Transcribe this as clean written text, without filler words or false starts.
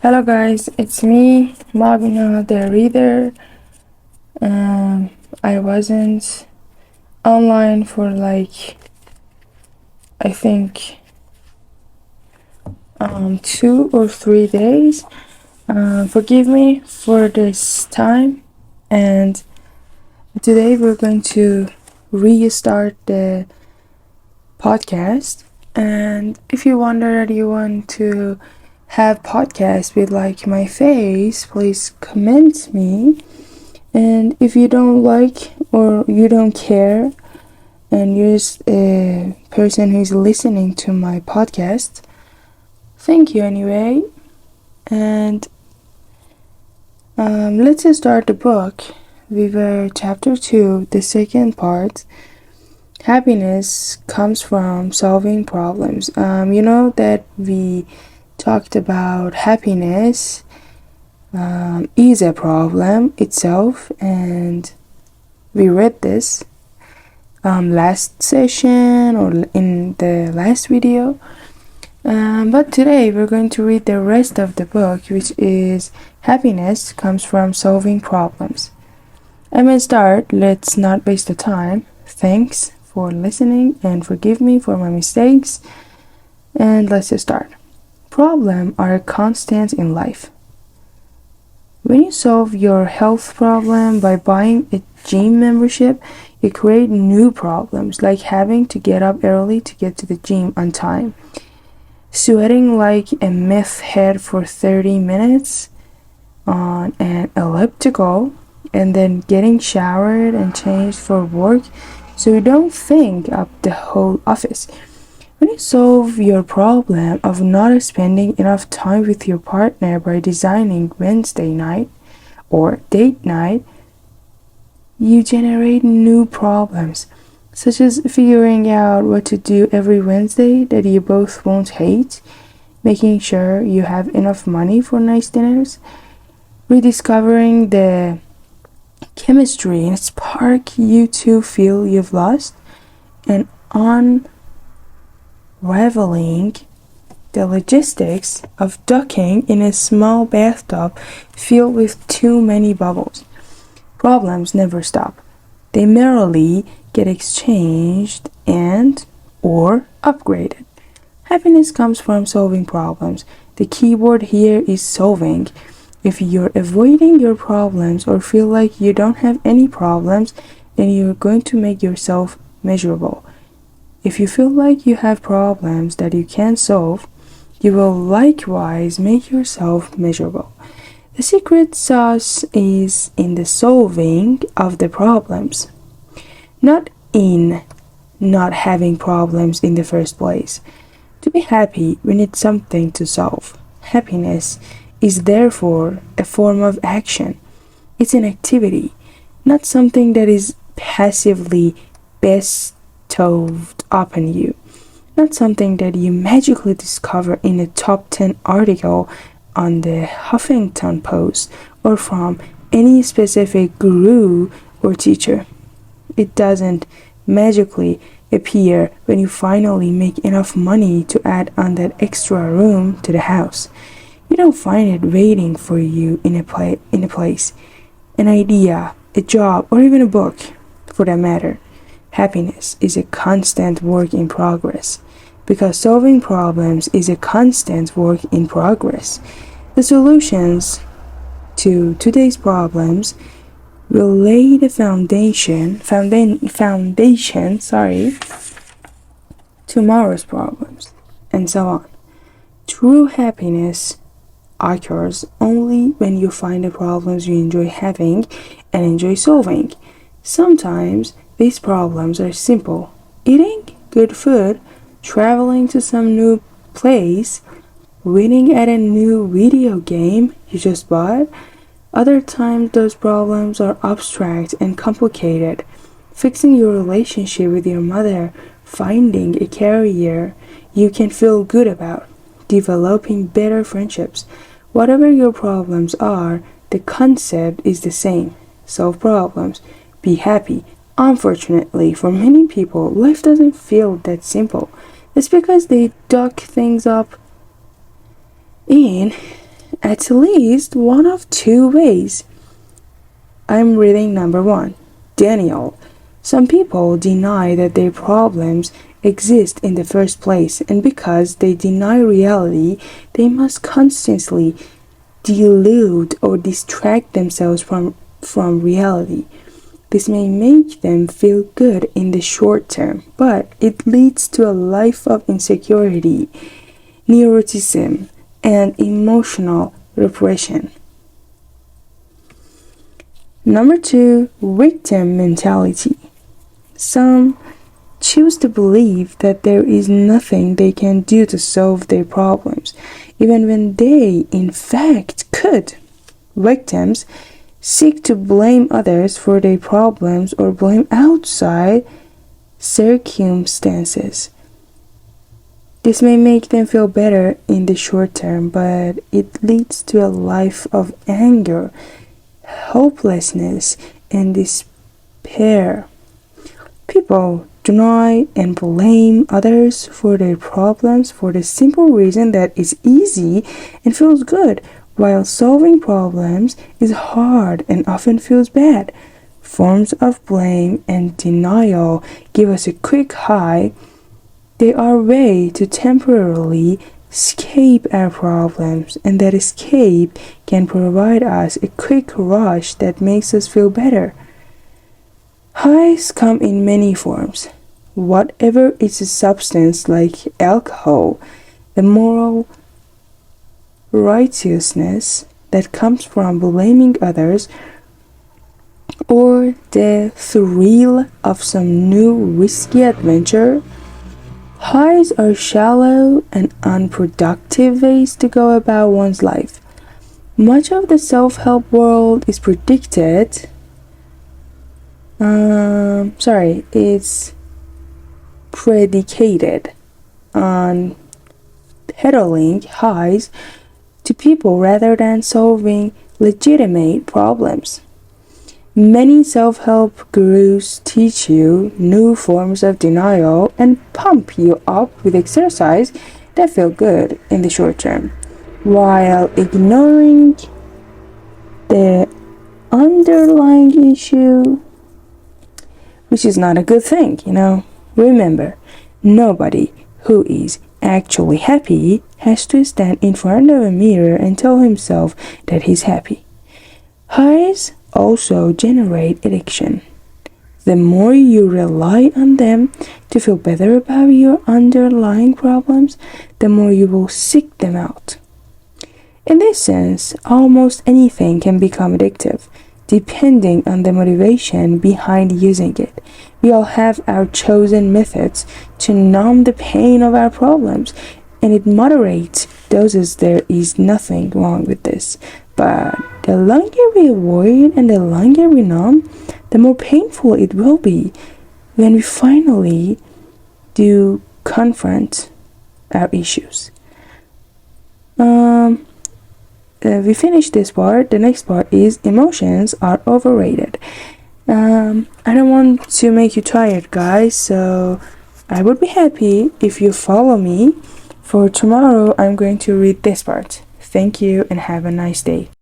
Hello guys, it's me, Magna the Reader. I wasn't online for I think 2 or 3 days. Forgive me for this time, and today we're going to restart the podcast. And if you wonder that you want to have podcast with my face, please comment me. And if you don't like or you don't care and you're just a person who's listening to my podcast, thank you anyway. And let's just start the book. We were chapter 2, the second part. Happiness comes from solving problems. You know that we talked about happiness is a problem itself, and we read this last session or in the last video. But today we're going to read the rest of the book, which is Happiness Comes from Solving Problems. I'm gonna start. Let's not waste the time. Thanks for listening and forgive me for my mistakes. And let's just start. Problems are a constant in life. When you solve your health problem by buying a gym membership, you create new problems like having to get up early to get to the gym on time, sweating like a meth head for 30 minutes on an elliptical, and then getting showered and changed for work so you don't think up the whole office. When you solve your problem of not spending enough time with your partner by designing Wednesday night or date night, you generate new problems, such as figuring out what to do every Wednesday that you both won't hate, making sure you have enough money for nice dinners, rediscovering the chemistry and spark you two feel you've lost, and unraveling the logistics of ducking in a small bathtub filled with too many bubbles. Problems never stop. They merely get exchanged and or upgraded. Happiness comes from solving problems. The key word here is solving. If you're avoiding your problems or feel like you don't have any problems, then you're going to make yourself miserable. If you feel like you have problems that you can't solve, you will likewise make yourself miserable. The secret sauce is in the solving of the problems, not in not having problems in the first place. To be happy, we need something to solve. Happiness is therefore a form of action. It's an activity, not something that is passively bestowed upon you, not something that you magically discover in a top 10 article on the Huffington Post or from any specific guru or teacher. It doesn't magically appear when you finally make enough money to add on that extra room to the house. You don't find it waiting for you in a place, an idea, a job, or even a book, for that matter. Happiness is a constant work in progress, because solving problems is a constant work in progress. The solutions to today's problems will lay the foundation, tomorrow's problems, and so on. True happiness occurs only when you find the problems you enjoy having and enjoy solving. Sometimes these problems are simple: eating good food, traveling to some new place, winning at a new video game you just bought. Other times those problems are abstract and complicated: fixing your relationship with your mother, finding a career you can feel good about, developing better friendships. Whatever your problems are, the concept is the same. Solve problems. Be happy. Unfortunately, for many people, life doesn't feel that simple. It's because they duck things up in at least one of two ways. I'm reading number one. Daniel. Some people deny that their problems exist in the first place, and because they deny reality, they must constantly delude or distract themselves from reality. This may make them feel good in the short term, but it leads to a life of insecurity, neuroticism, and emotional repression. Number two, victim mentality. Some choose to believe that there is nothing they can do to solve their problems, even when they, in fact, could. Victims seek to blame others for their problems or blame outside circumstances. This may make them feel better in the short term, but it leads to a life of anger, hopelessness, and despair. People deny and blame others for their problems for the simple reason that it's easy and feels good, while solving problems is hard and often feels bad. Forms of blame and denial give us a quick high. They are a way to temporarily escape our problems, and that escape can provide us a quick rush that makes us feel better. Highs come in many forms. Whatever is a substance like alcohol, the moral righteousness that comes from blaming others, or the thrill of some new risky adventure. Highs are shallow and unproductive ways to go about one's life. Much of the self-help world is it's predicated on peddling highs to people rather than solving legitimate problems. Many self-help gurus teach you new forms of denial and pump you up with exercise that feel good in the short term, while ignoring the underlying issue, which is not a good thing, Remember, nobody who is actually happy has to stand in front of a mirror and tell himself that he's happy. Highs also generate addiction. The more you rely on them to feel better about your underlying problems, the more you will seek them out. In this sense, almost anything can become addictive, depending on the motivation behind using it. We all have our chosen methods to numb the pain of our problems, and in moderate doses there is nothing wrong with this. But the longer we avoid and the longer we numb, the more painful it will be when we finally do confront our issues. We finished this part. The next part is emotions are overrated. I don't want to make you tired, guys, so I would be happy if you follow me. For tomorrow, I'm going to read this part. Thank you and have a nice day.